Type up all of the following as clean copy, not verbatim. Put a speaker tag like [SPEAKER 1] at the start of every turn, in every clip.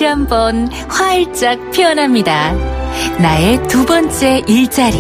[SPEAKER 1] 한번 활짝 피어납니다. 나의 두 번째 일자리.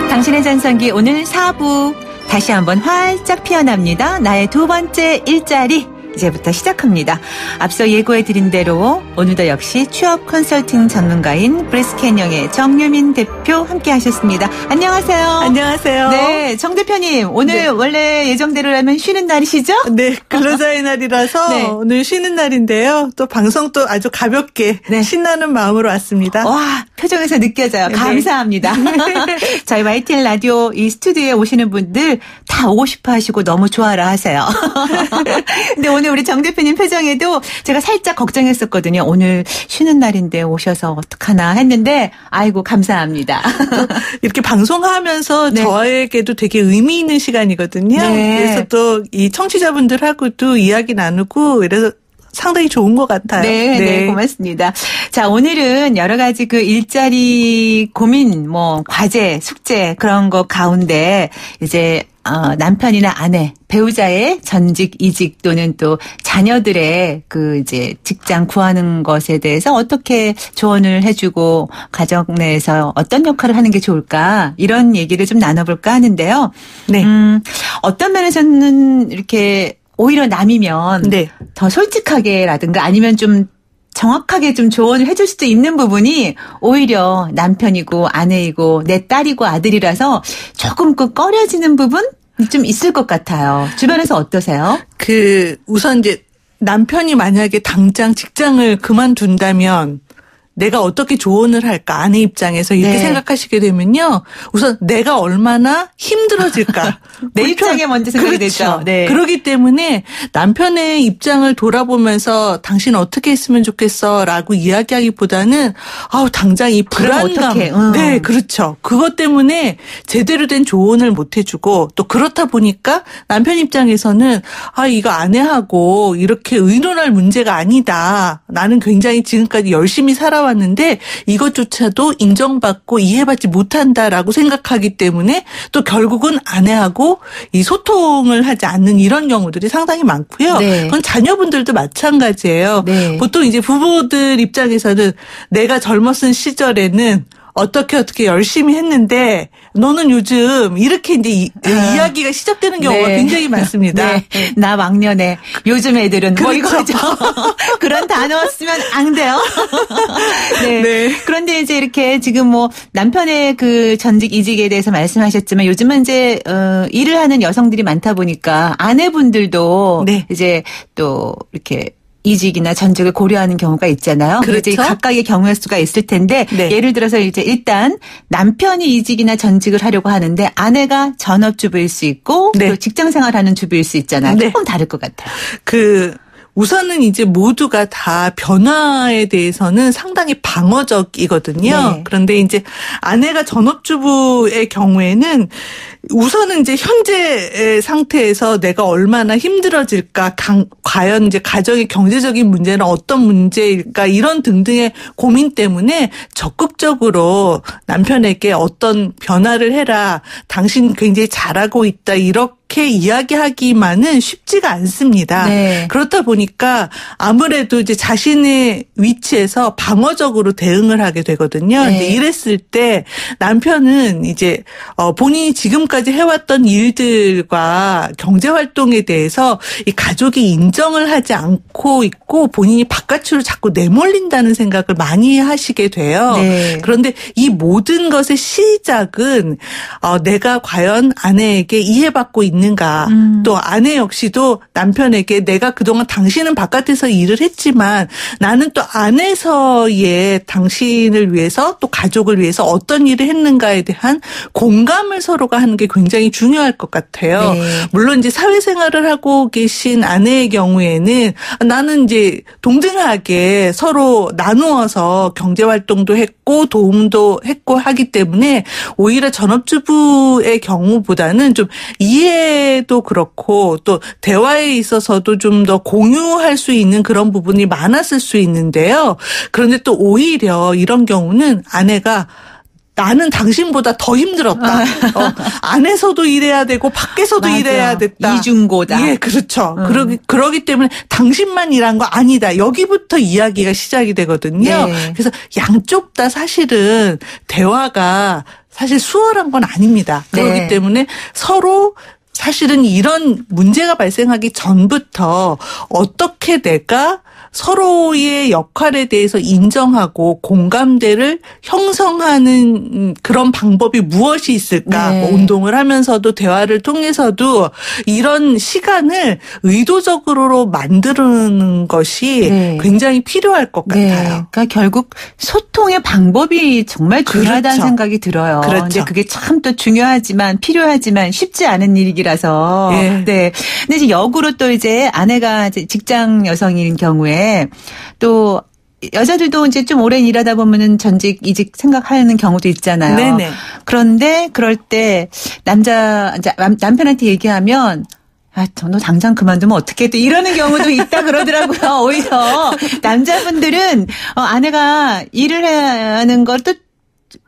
[SPEAKER 1] 당신의 전성기 오늘 4부 다시 한번 활짝 피어납니다. 나의 두 번째 일자리. 이제부터 시작합니다. 앞서 예고해드린 대로 오늘도 역시 취업 컨설팅 전문가인 브리스캔영의 정유민 대표 함께 하셨습니다. 안녕하세요.
[SPEAKER 2] 안녕하세요.
[SPEAKER 1] 네, 정 대표님 오늘
[SPEAKER 2] 네.
[SPEAKER 1] 원래 예정대로라면 쉬는 날이시죠?
[SPEAKER 2] 네, 근로자의 날이라서
[SPEAKER 1] 네.
[SPEAKER 2] 오늘 쉬는 날인데요. 또 방송도 아주 가볍게
[SPEAKER 1] 네.
[SPEAKER 2] 신나는 마음으로 왔습니다.
[SPEAKER 1] 와, 표정에서 느껴져요.
[SPEAKER 2] 네.
[SPEAKER 1] 감사합니다. 저희 YTN 라디오 이 스튜디오에 오시는 분들 다 오고 싶어 하시고 너무 좋아라 하세요. 근데 오늘 우리 정 대표님 표정에도 제가 살짝 걱정했었거든요. 오늘 쉬는 날인데 오셔서 어떡하나 했는데 아이고 감사합니다.
[SPEAKER 2] 이렇게 방송하면서
[SPEAKER 1] 네.
[SPEAKER 2] 저에게도 되게 의미 있는 시간이거든요.
[SPEAKER 1] 네.
[SPEAKER 2] 그래서 또 이 청취자분들하고도 이야기 나누고 이래서 상당히 좋은 것 같아요.
[SPEAKER 1] 네, 네, 고맙습니다. 자, 오늘은 여러 가지 그 일자리 고민, 과제, 숙제 그런 거 가운데 이제 남편이나 아내, 배우자의 전직 이직 또는 또 자녀들의 그 이제 직장 구하는 것에 대해서 어떻게 조언을 해주고 가정 내에서 어떤 역할을 하는 게 좋을까 이런 얘기를 좀 나눠볼까 하는데요.
[SPEAKER 2] 네.
[SPEAKER 1] 어떤 면에서는 이렇게 오히려 남이면
[SPEAKER 2] 네.
[SPEAKER 1] 더 솔직하게라든가 아니면 좀 정확하게 좀 조언을 해줄 수도 있는 부분이 오히려 남편이고 아내이고 내 딸이고 아들이라서 조금 꺼려지는 부분 좀 있을 것 같아요. 주변에서 어떠세요?
[SPEAKER 2] 우선 이제 남편이 만약에 당장 직장을 그만둔다면 내가 어떻게 조언을 할까 아내 입장에서 이렇게
[SPEAKER 1] 네.
[SPEAKER 2] 생각하시게 되면요. 우선 내가 얼마나 힘들어질까.
[SPEAKER 1] 내 입장에 먼저 생각이
[SPEAKER 2] 그렇죠.
[SPEAKER 1] 되죠. 네.
[SPEAKER 2] 그렇기 때문에 남편의 입장을 돌아보면서 당신 어떻게 했으면 좋겠어 라고 이야기하기보다는 당장 이 불안감.
[SPEAKER 1] 어떡해.
[SPEAKER 2] 네, 그렇죠. 그것 때문에 제대로 된 조언을 못 해주고 또 그렇다 보니까 남편 입장에서는 이거 아내하고 이렇게 의논할 문제가 아니다. 나는 굉장히 지금까지 열심히 살아왔는데 이것조차도 인정받고 이해받지 못한다라고 생각하기 때문에 또 결국은 아내하고 이 소통을 하지 않는 이런 경우들이 상당히 많고요.
[SPEAKER 1] 네.
[SPEAKER 2] 그건 자녀분들도 마찬가지예요.
[SPEAKER 1] 네.
[SPEAKER 2] 보통 이제 부부들 입장에서는 내가 젊었을 시절에는 어떻게 열심히 했는데 너는 요즘 이렇게 이제 이야기가 시작되는 경우가
[SPEAKER 1] 네.
[SPEAKER 2] 굉장히 많습니다.
[SPEAKER 1] 네. 나 왕년에 요즘 애들은
[SPEAKER 2] 그렇죠.
[SPEAKER 1] 이거죠. 그런 단어 쓰면 안 돼요. 네.
[SPEAKER 2] 네.
[SPEAKER 1] 그런데 이제 이렇게 지금 남편의 그 전직 이직에 대해서 말씀하셨지만 요즘은 이제 일을 하는 여성들이 많다 보니까 아내분들도
[SPEAKER 2] 네.
[SPEAKER 1] 이제 또 이렇게 이직이나 전직을 고려하는 경우가 있잖아요.
[SPEAKER 2] 그렇죠.
[SPEAKER 1] 이제 각각의 경우의 수가 있을 텐데
[SPEAKER 2] 네.
[SPEAKER 1] 예를 들어서 이제 일단 남편이 이직이나 전직을 하려고 하는데 아내가 전업주부일 수 있고
[SPEAKER 2] 네.
[SPEAKER 1] 또 직장생활하는 주부일 수 있잖아요.
[SPEAKER 2] 네.
[SPEAKER 1] 조금 다를 것 같아요.
[SPEAKER 2] 우선은 이제 모두가 다 변화에 대해서는 상당히 방어적이거든요.
[SPEAKER 1] 네.
[SPEAKER 2] 그런데 이제 아내가 전업주부의 경우에는 우선은 이제 현재 상태에서 내가 얼마나 힘들어질까, 과연 이제 가정의 경제적인 문제는 어떤 문제일까 이런 등등의 고민 때문에 적극적으로 남편에게 어떤 변화를 해라, 당신 굉장히 잘하고 있다 이렇게 이야기하기만은 쉽지가 않습니다.
[SPEAKER 1] 네.
[SPEAKER 2] 그렇다 보니까 아무래도 이제 자신의 위치에서 방어적으로 대응을 하게 되거든요.
[SPEAKER 1] 네.
[SPEAKER 2] 이제 이랬을 때 남편은 이제 본인이 지금까지 해왔던 일들과 경제 활동에 대해서 이 가족이 인정을 하지 않고 있고 본인이 바깥으로 자꾸 내몰린다는 생각을 많이 하시게 돼요.
[SPEAKER 1] 네.
[SPEAKER 2] 그런데 이 모든 것의 시작은 내가 과연 아내에게 이해받고 있는가, 또 아내 역시도 남편에게 내가 그동안 당신은 바깥에서 일을 했지만 나는 또 안에서의 당신을 위해서 또 가족을 위해서 어떤 일을 했는가에 대한 공감을 서로가 하는 게 굉장히 중요할 것 같아요.
[SPEAKER 1] 네.
[SPEAKER 2] 물론 이제 사회생활을 하고 계신 아내의 경우에는 나는 이제 동등하게 서로 나누어서 경제활동도 했고 도움도 했고 하기 때문에 오히려 전업주부의 경우보다는 좀 이해도 그렇고 또 대화에 있어서도 좀 더 공유할 수 있는 그런 부분이 많았을 수 있는데요. 그런데 또 오히려 이런 경우는 아내가 나는 당신보다 더 힘들었다. 안에서도 일해야 되고 밖에서도
[SPEAKER 1] 맞아.
[SPEAKER 2] 일해야 됐다.
[SPEAKER 1] 이중고다.
[SPEAKER 2] 예, 그렇죠. 그러기 때문에 당신만 일한 거 아니다. 여기부터 이야기가 시작이 되거든요.
[SPEAKER 1] 네.
[SPEAKER 2] 그래서 양쪽 다 사실은 대화가 사실 수월한 건 아닙니다. 그렇기
[SPEAKER 1] 네.
[SPEAKER 2] 때문에 서로 사실은 이런 문제가 발생하기 전부터 어떻게 내가 서로의 역할에 대해서 인정하고 공감대를 형성하는 그런 방법이 무엇이 있을까?
[SPEAKER 1] 네.
[SPEAKER 2] 뭐 운동을 하면서도 대화를 통해서도 이런 시간을 의도적으로 만드는 것이
[SPEAKER 1] 네.
[SPEAKER 2] 굉장히 필요할 것
[SPEAKER 1] 네.
[SPEAKER 2] 같아요.
[SPEAKER 1] 그러니까 결국 소통의 방법이 정말 중요하다는
[SPEAKER 2] 그렇죠.
[SPEAKER 1] 생각이 들어요.
[SPEAKER 2] 그렇죠.
[SPEAKER 1] 근데 그게 참 또 중요하지만 필요하지만 쉽지 않은 일이라서.
[SPEAKER 2] 예.
[SPEAKER 1] 네. 근데 이제 역으로 또 이제 아내가 이제 직장 여성인 경우에 또 여자들도 이제 좀 오래 일하다 보면은 전직 이직 생각하는 경우도 있잖아요.
[SPEAKER 2] 네네.
[SPEAKER 1] 그런데 그럴 때 남편한테 얘기하면 너 당장 그만두면 어떡해? 또 이러는 경우도 있다 그러더라고요. 오히려 남자분들은 아내가 일을 하는 걸 또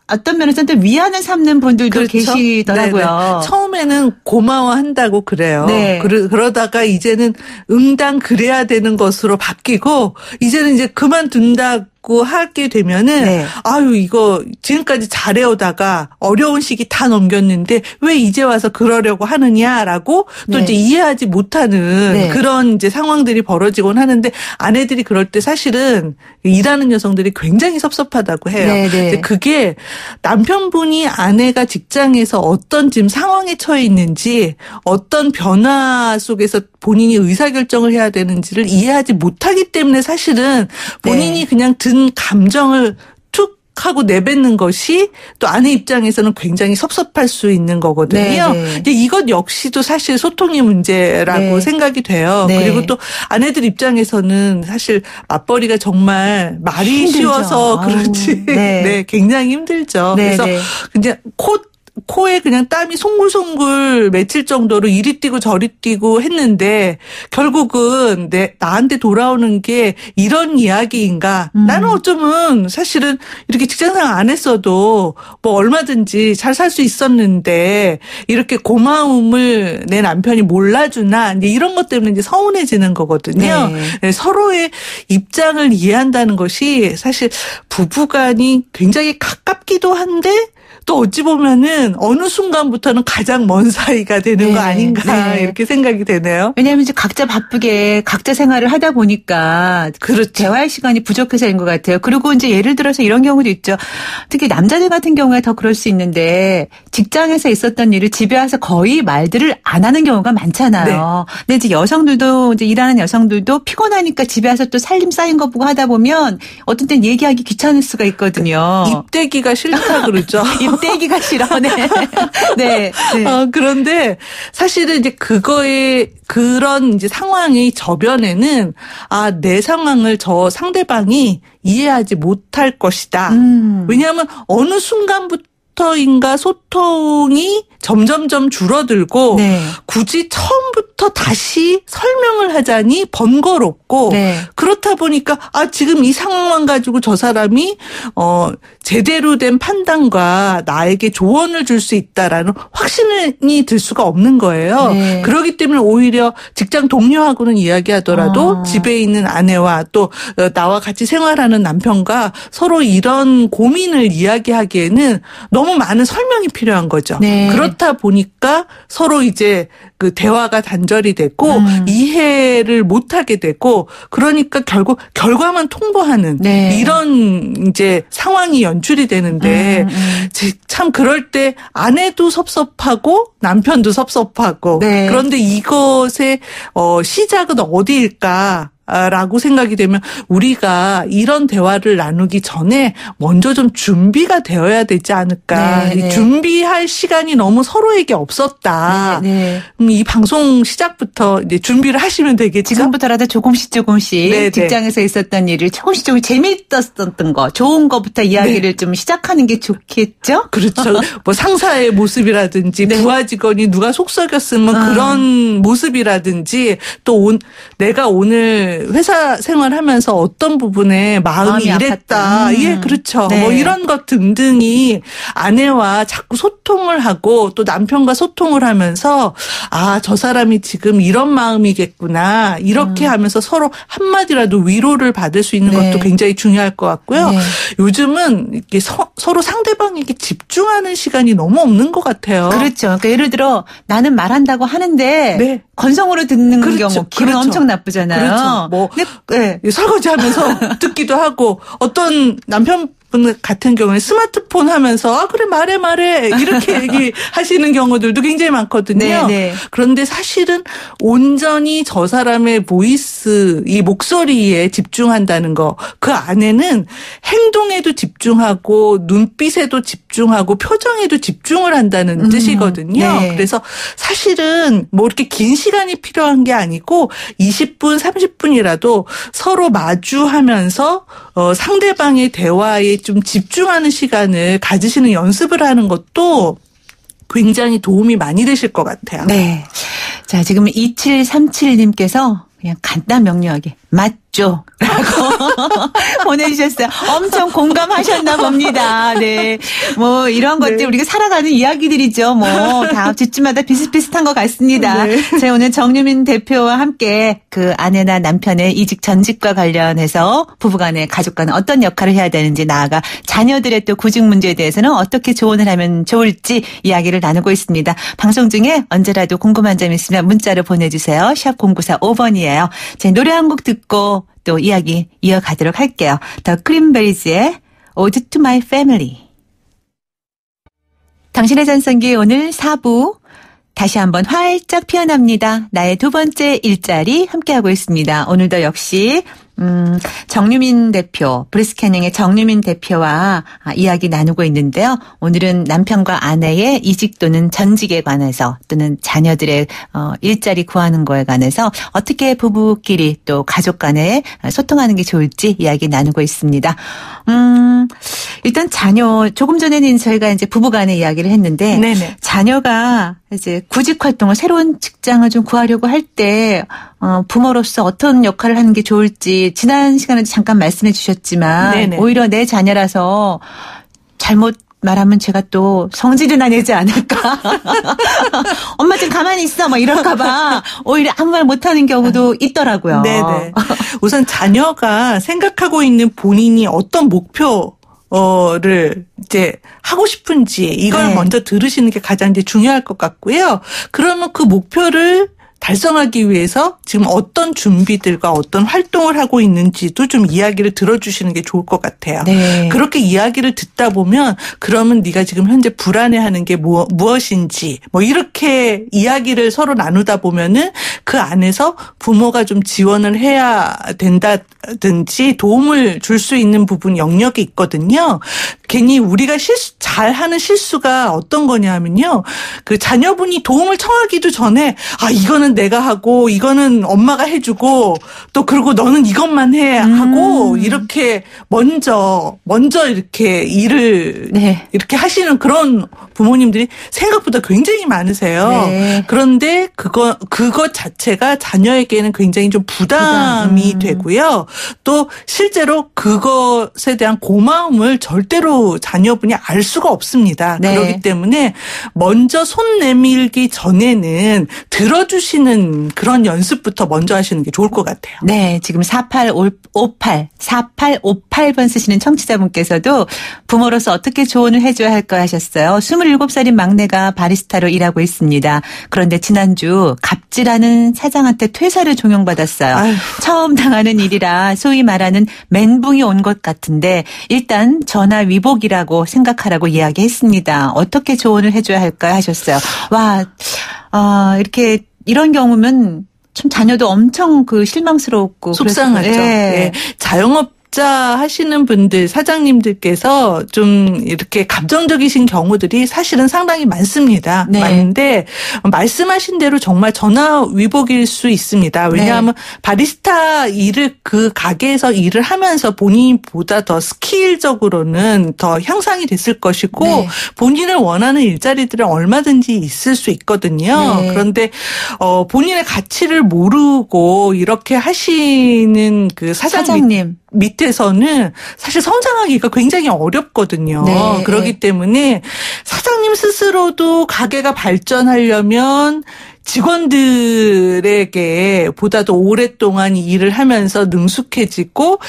[SPEAKER 1] 어떤 면에서는 또 위안을 삼는 분들도
[SPEAKER 2] 그렇죠?
[SPEAKER 1] 계시더라고요.
[SPEAKER 2] 네네. 처음에는 고마워한다고 그래요.
[SPEAKER 1] 네.
[SPEAKER 2] 그러다가 이제는 응당 그래야 되는 것으로 바뀌고 이제는 이제 그만둔다고 하게 되면은
[SPEAKER 1] 네.
[SPEAKER 2] 아유 이거 지금까지 잘해오다가 어려운 시기 다 넘겼는데 왜 이제 와서 그러려고 하느냐라고 또
[SPEAKER 1] 네.
[SPEAKER 2] 이제 이해하지 못하는
[SPEAKER 1] 네.
[SPEAKER 2] 그런 이제 상황들이 벌어지곤 하는데 아내들이 그럴 때 사실은 일하는 여성들이 굉장히 섭섭하다고 해요.
[SPEAKER 1] 네, 네.
[SPEAKER 2] 근데 그게 남편분이 아내가 직장에서 어떤 지금 상황에 처해 있는지 어떤 변화 속에서 본인이 의사결정을 해야 되는지를 이해하지 못하기 때문에 사실은 본인이
[SPEAKER 1] 네.
[SPEAKER 2] 그냥 든 감정을 툭 하고 내뱉는 것이 또 아내 입장에서는 굉장히 섭섭할 수 있는 거거든요.
[SPEAKER 1] 네, 네.
[SPEAKER 2] 근데 이것 역시도 사실 소통의 문제라고
[SPEAKER 1] 네.
[SPEAKER 2] 생각이 돼요.
[SPEAKER 1] 네.
[SPEAKER 2] 그리고 또 아내들 입장에서는 사실 맞벌이가 정말 말이
[SPEAKER 1] 힘들죠.
[SPEAKER 2] 쉬워서
[SPEAKER 1] 아우,
[SPEAKER 2] 그렇지.
[SPEAKER 1] 네.
[SPEAKER 2] 네, 굉장히 힘들죠.
[SPEAKER 1] 네,
[SPEAKER 2] 그래서
[SPEAKER 1] 네.
[SPEAKER 2] 그냥 코에 그냥 땀이 송글송글 맺힐 정도로 이리 뛰고 저리 뛰고 했는데 결국은 나한테 돌아오는 게 이런 이야기인가. 나는 어쩌면 사실은 이렇게 직장생활 안 했어도 뭐 얼마든지 잘 살 수 있었는데 이렇게 고마움을 내 남편이 몰라주나 이제 이런 것 때문에 이제 서운해지는 거거든요.
[SPEAKER 1] 네.
[SPEAKER 2] 서로의 입장을 이해한다는 것이 사실 부부간이 굉장히 가깝기도 한데 또 어찌 보면은 어느 순간부터는 가장 먼 사이가 되는
[SPEAKER 1] 네,
[SPEAKER 2] 거 아닌가
[SPEAKER 1] 네.
[SPEAKER 2] 이렇게 생각이 되네요.
[SPEAKER 1] 왜냐하면 이제 각자 바쁘게 각자 생활을 하다 보니까
[SPEAKER 2] 그렇죠.
[SPEAKER 1] 대화의 시간이 부족해서인 것 같아요. 그리고 이제 예를 들어서 이런 경우도 있죠. 특히 남자들 같은 경우에 더 그럴 수 있는데 직장에서 있었던 일을 집에 와서 거의 말들을 안 하는 경우가 많잖아요. 근데 이제 여성들도 이제 일하는 여성들도 피곤하니까 집에 와서 또 살림 쌓인 거 보고 하다 보면 어떤 땐 얘기하기 귀찮을 수가 있거든요.
[SPEAKER 2] 입대기가 싫다 그러죠.
[SPEAKER 1] 입대기가 싫어. 네. 네. 네.
[SPEAKER 2] 그런데 사실은 이제 그런 이제 상황의 저변에는 내 상황을 저 상대방이 이해하지 못할 것이다. 왜냐하면 어느 순간부터인가 소통이 점점점 줄어들고
[SPEAKER 1] 네.
[SPEAKER 2] 굳이 처음부터 다시 설명을 하자니 번거롭고
[SPEAKER 1] 네.
[SPEAKER 2] 그렇다 보니까 지금 이 상황만 가지고 저 사람이 제대로 된 판단과 나에게 조언을 줄 수 있다라는 확신이 들 수가 없는 거예요.
[SPEAKER 1] 네.
[SPEAKER 2] 그렇기 때문에 오히려 직장 동료하고는 이야기하더라도 집에 있는 아내와 또 나와 같이 생활하는 남편과 서로 이런 고민을 이야기하기에는 너무 많은 설명이 필요한 거죠.
[SPEAKER 1] 네.
[SPEAKER 2] 그렇다 보니까 서로 이제 그 대화가 단절이 됐고 이해를 못하게 되고 그러니까 결국 결과만 통보하는
[SPEAKER 1] 네.
[SPEAKER 2] 이런 이제 상황이 연출이 되는데 참 그럴 때 아내도 섭섭하고 남편도 섭섭하고
[SPEAKER 1] 네.
[SPEAKER 2] 그런데 이것의 시작은 어디일까? 라고 생각이 되면 우리가 이런 대화를 나누기 전에 먼저 좀 준비가 되어야 되지 않을까.
[SPEAKER 1] 네, 네.
[SPEAKER 2] 준비할 시간이 너무 서로에게 없었다.
[SPEAKER 1] 네.
[SPEAKER 2] 이 방송 시작부터 이제 준비를 하시면 되겠죠.
[SPEAKER 1] 지금부터라도 조금씩
[SPEAKER 2] 네,
[SPEAKER 1] 직장에서 있었던 일을 조금씩 재미있었던 거, 좋은 거부터 이야기를 좀 시작하는 게 좋겠죠?
[SPEAKER 2] 그렇죠. 뭐 상사의 모습이라든지
[SPEAKER 1] 네.
[SPEAKER 2] 부하 직원이 누가 속썩였으면 그런 모습이라든지 또 내가 오늘 회사 생활하면서 어떤 부분에 마음이 이랬다. 예, 그렇죠.
[SPEAKER 1] 네.
[SPEAKER 2] 뭐 이런 것 등등이 아내와 자꾸 소통을 하고 또 남편과 소통을 하면서 아, 저 사람이 지금 이런 마음이겠구나. 이렇게 하면서 서로 한마디라도 위로를 받을 수 있는
[SPEAKER 1] 네.
[SPEAKER 2] 것도 굉장히 중요할 것 같고요.
[SPEAKER 1] 네.
[SPEAKER 2] 요즘은 이렇게 서로 상대방에게 집중하는 시간이 너무 없는 것 같아요.
[SPEAKER 1] 그렇죠. 그러니까 예를 들어 나는 말한다고 하는데
[SPEAKER 2] 네.
[SPEAKER 1] 건성으로 듣는
[SPEAKER 2] 그렇죠.
[SPEAKER 1] 경우 기분
[SPEAKER 2] 그렇죠.
[SPEAKER 1] 엄청 나쁘잖아요.
[SPEAKER 2] 그렇죠. 뭐
[SPEAKER 1] 네.
[SPEAKER 2] 설거지하면서 듣기도 하고 어떤 남편분 같은 경우에 스마트폰 하면서 아 그래 말해 이렇게 얘기하시는 경우들도 굉장히 많거든요.
[SPEAKER 1] 네, 네.
[SPEAKER 2] 그런데 사실은 온전히 저 사람의 보이스 이 목소리에 집중한다는 거 그 안에는 행동에도 집중하고 눈빛에도 집중하고 표정에도 집중을 한다는 뜻이거든요.
[SPEAKER 1] 네.
[SPEAKER 2] 그래서 사실은 뭐 이렇게 긴 시간이 필요한 게 아니고 20분 30분이라도 서로 마주하면서 상대방의 대화에 좀 집중하는 시간을 가지시는 연습을 하는 것도 굉장히 도움이 많이 되실 것 같아요.
[SPEAKER 1] 네. 자, 지금 2737님께서 그냥 간단 명료하게 맞죠? 라고 보내주셨어요. 엄청 공감하셨나 봅니다. 네. 뭐 이런 것들
[SPEAKER 2] 네.
[SPEAKER 1] 우리가 살아가는 이야기들이죠. 뭐 다 집집마다 비슷비슷한 것 같습니다.
[SPEAKER 2] 네.
[SPEAKER 1] 제가 오늘 정유민 대표와 함께 그 아내나 남편의 이직 전직과 관련해서 부부간의 가족간은 어떤 역할을 해야 되는지 나아가 자녀들의 또 구직 문제에 대해서는 어떻게 조언을 하면 좋을지 이야기를 나누고 있습니다. 방송 중에 언제라도 궁금한 점 있으면 문자로 보내주세요. 샵 0945번이에요. 제 노래 한 곡 듣고 또 이야기 이어가도록 할게요. 더 크림베리즈의 Ode to My Family. 당신의 전성기 오늘 4부 다시 한번 활짝 피어납니다. 나의 두 번째 일자리 함께하고 있습니다. 오늘도 역시 정유민 대표, 브리스캐닝의 정유민 대표와 이야기 나누고 있는데요. 오늘은 남편과 아내의 이직 또는 전직에 관해서 또는 자녀들의 일자리 구하는 거에 관해서 어떻게 부부끼리 또 가족 간에 소통하는 게 좋을지 이야기 나누고 있습니다. 일단 자녀, 조금 전에는 저희가 이제 부부 간의 이야기를 했는데
[SPEAKER 2] 네네.
[SPEAKER 1] 자녀가 이제 구직 활동을 새로운 직장을 좀 구하려고 할 때 부모로서 어떤 역할을 하는 게 좋을지 지난 시간에 잠깐 말씀해 주셨지만
[SPEAKER 2] 네네.
[SPEAKER 1] 오히려 내 자녀라서 잘못 말하면 제가 또 성질이 나내지 않을까. 엄마 좀 가만히 있어. 뭐 이럴까 봐 오히려 아무 말 못하는 경우도 있더라고요.
[SPEAKER 2] 네네. 우선 자녀가 생각하고 있는 본인이 어떤 목표를 이제 하고 싶은지 이걸
[SPEAKER 1] 네.
[SPEAKER 2] 먼저 들으시는 게 가장 이제 중요할 것 같고요. 그러면 그 목표를 달성하기 위해서 지금 어떤 준비들과 어떤 활동을 하고 있는지도 좀 이야기를 들어주시는 게 좋을 것 같아요.
[SPEAKER 1] 네.
[SPEAKER 2] 그렇게 이야기를 듣다 보면 그러면 네가 지금 현재 불안해하는 게 무엇인지 뭐 이렇게 이야기를 서로 나누다 보면은 그 안에서 부모가 좀 지원을 해야 된다든지 도움을 줄 수 있는 부분 영역이 있거든요. 괜히 우리가 잘하는 실수가 어떤 거냐 하면요. 그 자녀분이 도움을 청하기도 전에 아 이거는 내가 하고 이거는 엄마가 해주고 또 그리고 너는 이것만 해 하고 이렇게 먼저 이렇게 일을
[SPEAKER 1] 네.
[SPEAKER 2] 이렇게 하시는 그런 부모님들이 생각보다 굉장히 많으세요.
[SPEAKER 1] 네.
[SPEAKER 2] 그런데 그것 자체가 자녀에게는 굉장히 좀 부담이 되고요. 또 실제로 그것에 대한 고마움을 절대로 자녀분이 알 수가 없습니다.
[SPEAKER 1] 네.
[SPEAKER 2] 그렇기 때문에 먼저 손 내밀기 전에는 들어주시는 그런 연습부터 먼저 하시는 게 좋을 것 같아요.
[SPEAKER 1] 네, 지금 4858번 쓰시는 청취자분께서도 부모로서 어떻게 조언을 해줘야 할까 하셨어요. 27살인 막내가 바리스타로 일하고 있습니다. 그런데 지난주 갑질하는 사장한테 퇴사를 종용받았어요.
[SPEAKER 2] 아유.
[SPEAKER 1] 처음 당하는 일이라 소위 말하는 멘붕이 온 것 같은데 일단 전화 위복이라고 생각하라고 이야기했습니다. 어떻게 조언을 해줘야 할까 하셨어요. 와, 이렇게 이런 경우면 참 자녀도 엄청 그 실망스럽고
[SPEAKER 2] 속상하죠.
[SPEAKER 1] 예.
[SPEAKER 2] 네. 자영업 입사하시는 분들, 사장님들께서 좀 이렇게 감정적이신 경우들이 사실은 상당히 많습니다.
[SPEAKER 1] 네.
[SPEAKER 2] 많은데 말씀하신 대로 정말 전화위복일 수 있습니다. 왜냐하면 바리스타 일을 그 가게에서 일을 하면서 본인보다 더 스킬적으로는 더 향상이 됐을 것이고
[SPEAKER 1] 네.
[SPEAKER 2] 본인을 원하는 일자리들은 얼마든지 있을 수 있거든요.
[SPEAKER 1] 네.
[SPEAKER 2] 그런데 본인의 가치를 모르고 이렇게 하시는 그 사장님 밑에서는 사실 성장하기가 굉장히 어렵거든요.
[SPEAKER 1] 네.
[SPEAKER 2] 그렇기 때문에 사장님 스스로도 가게가 발전하려면 직원들에게 보다도 오랫동안 일을 하면서 능숙해지고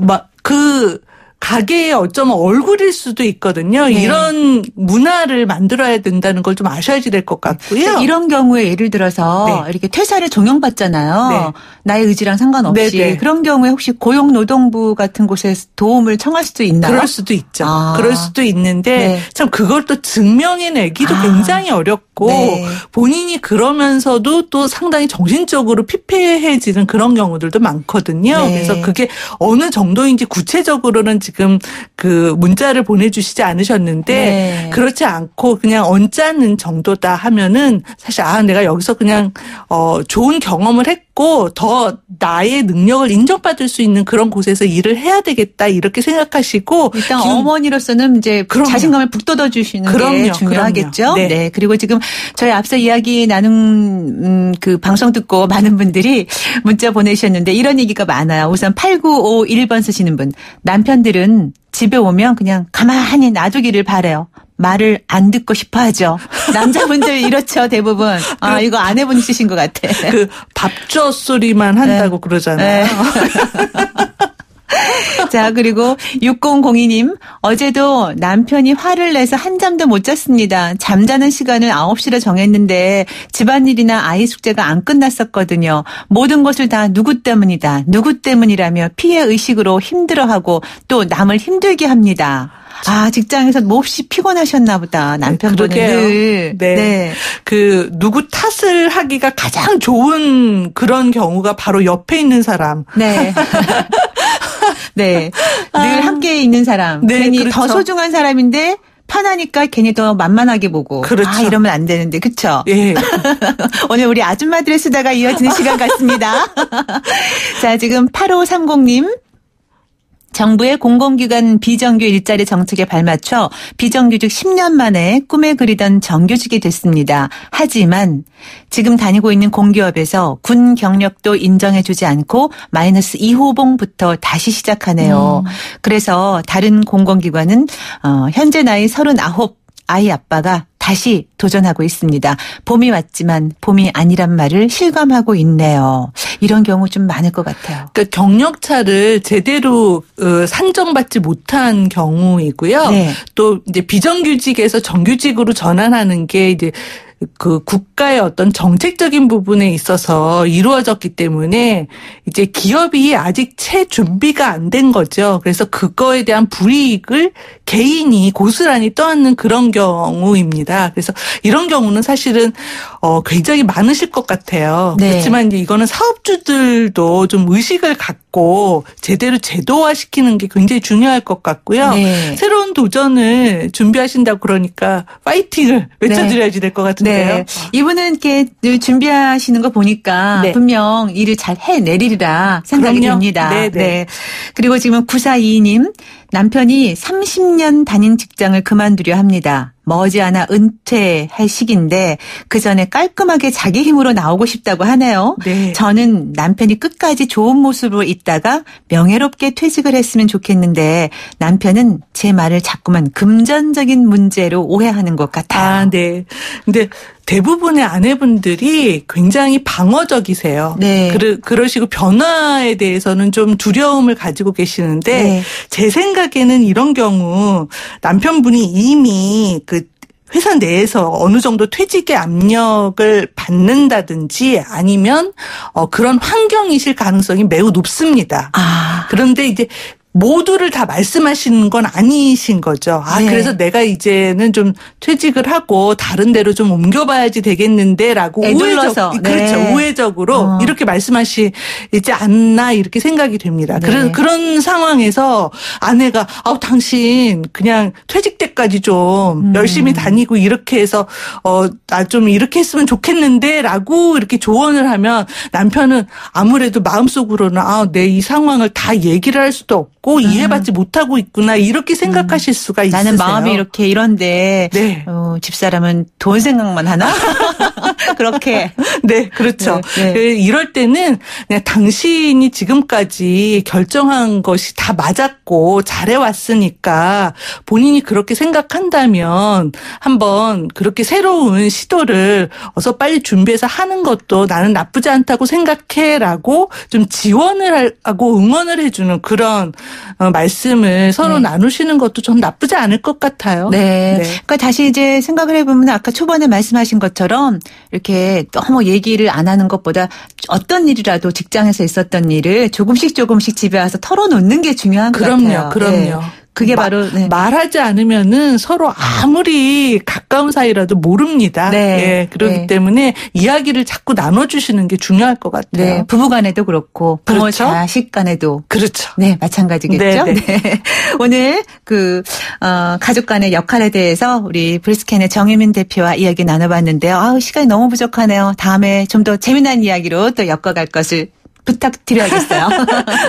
[SPEAKER 2] 막 그 가게의 어쩌면 얼굴일 수도 있거든요.
[SPEAKER 1] 네.
[SPEAKER 2] 이런 문화를 만들어야 된다는 걸 좀 아셔야지 될 것 같고요.
[SPEAKER 1] 이런 경우에 예를 들어서 이렇게 퇴사를 종용받잖아요.
[SPEAKER 2] 네.
[SPEAKER 1] 나의 의지랑 상관없이.
[SPEAKER 2] 네네.
[SPEAKER 1] 그런 경우에 혹시 고용노동부 같은 곳에 도움을 청할 수도 있나요?
[SPEAKER 2] 그럴 수도 있죠.
[SPEAKER 1] 아.
[SPEAKER 2] 그럴 수도 있는데
[SPEAKER 1] 네.
[SPEAKER 2] 참 그걸 또 증명해내기도 굉장히 어렵고
[SPEAKER 1] 네.
[SPEAKER 2] 본인이 그러면서도 또 상당히 정신적으로 피폐해지는 그런 경우들도 많거든요.
[SPEAKER 1] 네.
[SPEAKER 2] 그래서 그게 어느 정도인지 구체적으로는 지금 그 문자를 보내주시지 않으셨는데
[SPEAKER 1] 네.
[SPEAKER 2] 그렇지 않고 그냥 언짢은 정도다 하면은 사실 내가 여기서 그냥 좋은 경험을 했고 더 나의 능력을 인정받을 수 있는 그런 곳에서 일을 해야 되겠다 이렇게 생각하시고
[SPEAKER 1] 일단 어머니로서는 이제
[SPEAKER 2] 그럼요.
[SPEAKER 1] 자신감을 북돋아 주시는 게
[SPEAKER 2] 그럼요.
[SPEAKER 1] 중요하겠죠.
[SPEAKER 2] 그럼요.
[SPEAKER 1] 네. 그리고 지금 저희 앞서 이야기 나눈 그 방송 듣고 많은 분들이 문자 보내주셨는데 이런 얘기가 많아요. 우선 8951번 쓰시는 분. 남편들은 집에 오면 그냥 가만히 놔두기를 바래요. 말을 안 듣고 싶어 하죠. 남자분들 이렇죠, 대부분. 이거 아내분이 쓰신 것 같아.
[SPEAKER 2] 그 밥줘 소리만 한다고 그러잖아요.
[SPEAKER 1] 네. 자, 그리고 6002님, 어제도 남편이 화를 내서 한잠도 못 잤습니다. 잠자는 시간을 9시로 정했는데 집안일이나 아이 숙제가 안 끝났었거든요. 모든 것을 다 누구 때문이다. 누구 때문이라며 피해의식으로 힘들어하고 또 남을 힘들게 합니다. 직장에서 몹시 피곤하셨나 보다. 남편분은 늘.
[SPEAKER 2] 네. 그 누구 탓을 하기가 가장 좋은 그런 경우가 바로 옆에 있는 사람.
[SPEAKER 1] 네. 네. 늘 함께 있는 사람.
[SPEAKER 2] 네,
[SPEAKER 1] 괜히
[SPEAKER 2] 그렇죠.
[SPEAKER 1] 더 소중한 사람인데 편하니까 괜히 더 만만하게 보고.
[SPEAKER 2] 그렇죠.
[SPEAKER 1] 이러면 안 되는데. 그렇죠?
[SPEAKER 2] 예.
[SPEAKER 1] 오늘 우리 아줌마들의 수다가 이어지는 시간 같습니다. 자, 지금 8530님. 정부의 공공기관 비정규 일자리 정책에 발맞춰 비정규직 10년 만에 꿈에 그리던 정규직이 됐습니다. 하지만 지금 다니고 있는 공기업에서 군 경력도 인정해주지 않고 마이너스 2호봉부터 다시 시작하네요. 그래서 다른 공공기관은 현재 나이 39 아이 아빠가 다시 도전하고 있습니다. 봄이 왔지만 봄이 아니란 말을 실감하고 있네요. 이런 경우 좀 많을 것 같아요.
[SPEAKER 2] 그러니까 경력차를 제대로 산정받지 못한 경우이고요.
[SPEAKER 1] 네.
[SPEAKER 2] 또 이제 비정규직에서 정규직으로 전환하는 게 이제 그 국가의 어떤 정책적인 부분에 있어서 이루어졌기 때문에 이제 기업이 아직 채 준비가 안 된 거죠. 그래서 그거에 대한 불이익을 개인이 고스란히 떠안는 그런 경우입니다. 그래서 이런 경우는 사실은 굉장히 많으실 것 같아요.
[SPEAKER 1] 네.
[SPEAKER 2] 그렇지만 이제 이거는 사업주들도 좀 의식을 갖고 제대로 제도화시키는 게 굉장히 중요할 것 같고요.
[SPEAKER 1] 네.
[SPEAKER 2] 새로운 도전을 준비하신다고 그러니까 파이팅을 외쳐드려야지 될 것 같은데요.
[SPEAKER 1] 네. 이분은 이렇게 늘 준비하시는 거 보니까
[SPEAKER 2] 네.
[SPEAKER 1] 분명 일을 잘 해내리리라 생각이
[SPEAKER 2] 그럼요.
[SPEAKER 1] 듭니다.
[SPEAKER 2] 네, 네.
[SPEAKER 1] 그리고 지금 9422님 남편이 30년 다닌 직장을 그만두려 합니다. 머지않아 은퇴할 시기인데 그 전에 깔끔하게 자기 힘으로 나오고 싶다고 하네요.
[SPEAKER 2] 네.
[SPEAKER 1] 저는 남편이 끝까지 좋은 모습으로 있다가 명예롭게 퇴직을 했으면 좋겠는데 남편은 제 말을 자꾸만 금전적인 문제로 오해하는 것 같아요.
[SPEAKER 2] 네. 근데 대부분의 아내분들이 굉장히 방어적이세요.
[SPEAKER 1] 네.
[SPEAKER 2] 그러시고 변화에 대해서는 좀 두려움을 가지고 계시는데
[SPEAKER 1] 네.
[SPEAKER 2] 제 생각에는 이런 경우 남편분이 이미 그 회사 내에서 어느 정도 퇴직의 압력을 받는다든지 아니면 그런 환경이실 가능성이 매우 높습니다.
[SPEAKER 1] 아.
[SPEAKER 2] 그런데 이제 모두를 다 말씀하시는 건 아니신 거죠. 아,
[SPEAKER 1] 네.
[SPEAKER 2] 그래서 내가 이제는 좀 퇴직을 하고 다른 데로 좀 옮겨봐야지 되겠는데라고
[SPEAKER 1] 애둘러서.
[SPEAKER 2] 그렇죠.
[SPEAKER 1] 네.
[SPEAKER 2] 우회적으로 이렇게 말씀하시지 않나 이렇게 생각이 됩니다.
[SPEAKER 1] 네.
[SPEAKER 2] 그런 상황에서 아내가 당신 그냥 퇴직 때까지 좀 열심히 다니고 이렇게 해서 나 좀 이렇게 했으면 좋겠는데라고 이렇게 조언을 하면 남편은 아무래도 마음속으로는 내 이 상황을 다 얘기를 할 수도 없고 이해받지 못하고 있구나 이렇게 생각하실 수가 있으세요.
[SPEAKER 1] 나는 마음이 이렇게 이런데
[SPEAKER 2] 네.
[SPEAKER 1] 집사람은 돈 생각만 하나? 그렇게.
[SPEAKER 2] 네, 그렇죠.
[SPEAKER 1] 네, 네.
[SPEAKER 2] 이럴 때는 그냥 당신이 지금까지 결정한 것이 다 맞았고 잘해왔으니까 본인이 그렇게 생각한다면 한번 그렇게 새로운 시도를 어서 빨리 준비해서 하는 것도 나는 나쁘지 않다고 생각해라고 좀 지원을 하고 응원을 해주는 그런 말씀을 서로 나누시는 것도 좀 나쁘지 않을 것 같아요.
[SPEAKER 1] 네. 그러니까 다시 이제 생각을 해보면 아까 초반에 말씀하신 것처럼 이렇게 너무 얘기를 안 하는 것보다 어떤 일이라도 직장에서 있었던 일을 조금씩 집에 와서 털어놓는 게 중요한 것 같아요.
[SPEAKER 2] 그럼요.
[SPEAKER 1] 네. 그게 바로
[SPEAKER 2] 말하지 않으면은 서로 아무리 가까운 사이라도 모릅니다.
[SPEAKER 1] 네.
[SPEAKER 2] 그렇기 때문에 이야기를 자꾸 나눠주시는 게 중요할 것 같아요.
[SPEAKER 1] 네, 부부간에도 그렇고 부모
[SPEAKER 2] 그렇죠?
[SPEAKER 1] 자식간에도
[SPEAKER 2] 그렇죠.
[SPEAKER 1] 네, 마찬가지겠죠.
[SPEAKER 2] 네.
[SPEAKER 1] 오늘 가족 간의 역할에 대해서 우리 브리스캔의 정유민 대표와 이야기 나눠봤는데요. 시간이 너무 부족하네요. 다음에 좀 더 재미난 이야기로 또 엮어갈 것을 부탁드려야겠어요.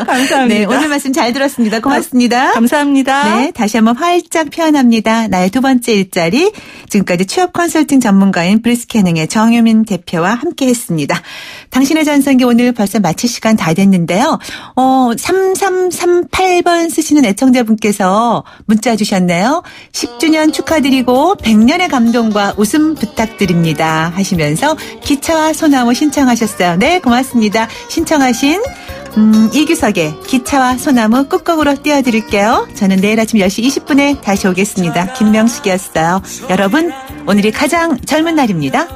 [SPEAKER 2] 감사합니다.
[SPEAKER 1] 네, 오늘 말씀 잘 들었습니다. 고맙습니다.
[SPEAKER 2] 감사합니다.
[SPEAKER 1] 네, 다시 한번 활짝 표현합니다. 나의 두 번째 일자리. 지금까지 취업 컨설팅 전문가인 브리스캐닝의 정유민 대표와 함께했습니다. 당신의 전성기 오늘 벌써 마칠 시간 다 됐는데요. 3338번 쓰시는 애청자분께서 문자 주셨네요. 10주년 축하드리고 100년의 감동과 웃음 부탁드립니다 하시면서 기차와 소나무 신청하셨어요. 네, 고맙습니다. 신청하신 이규석의 기차와 소나무 끝곡으로 띄워드릴게요. 저는 내일 아침 10시 20분에 다시 오겠습니다. 김명숙이었어요. 여러분, 오늘이 가장 젊은 날입니다.